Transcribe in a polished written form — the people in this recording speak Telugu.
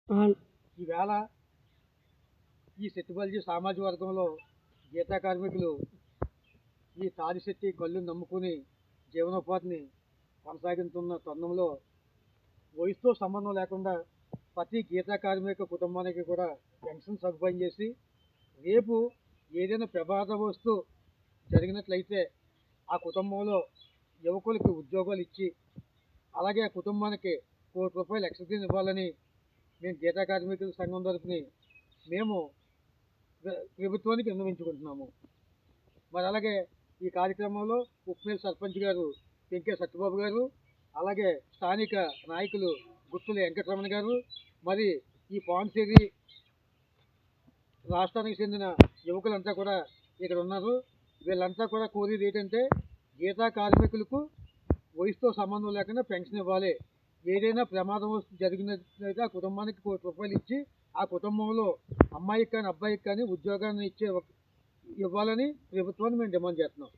అవును. ఈవేళ ఈ సెట్టుబల్జీ సామాజిక వర్గంలో గీతా కార్మికులు ఈ తాడిశెట్టి కళ్ళు నమ్ముకుని జీవనోపాధిని కొనసాగిస్తున్న తరుణంలో వయసుతో సంబంధం లేకుండా ప్రతి గీతా కార్మిక కుటుంబానికి కూడా పెన్షన్ సదుపాయం చేసి రేపు ఏదైనా ప్రమాదవస్తు జరిగినట్లయితే ఆ కుటుంబంలో యువకులకి ఉద్యోగాలు ఇచ్చి అలాగే ఆ కుటుంబానికి ₹1,00,00,000 ఎక్స్‌గ్రేషియా ఇవ్వాలని మేము గీతా కార్మికుల సంఘం తరపుని మేము ప్రభుత్వానికి విన్నవించుకుంటున్నాము. మరి అలాగే ఈ కార్యక్రమంలో ఉప్మేల్ సర్పంచ్ గారు పెంకే సత్యబాబు గారు, అలాగే స్థానిక నాయకులు గుత్తుల వెంకటరమణ గారు, మరి ఈ పాండిచేరి రాష్ట్రానికి చెందిన యువకులంతా కూడా ఇక్కడ ఉన్నారు. వీళ్ళంతా కూడా కోరేది ఏంటంటే గీతా కార్మికులకు వయసుతో సంబంధం లేకుండా పెన్షన్ ఇవ్వాలి. ఏదైనా ప్రమాదం జరిగినట్లయితే ఆ కుటుంబానికి ₹1,00,00,000 ఇచ్చి ఆ కుటుంబంలో అమ్మాయికి కానీ అబ్బాయికి కానీ ఉద్యోగాన్ని ఇవ్వాలని ప్రభుత్వాన్ని మేము డిమాండ్ చేస్తున్నాం.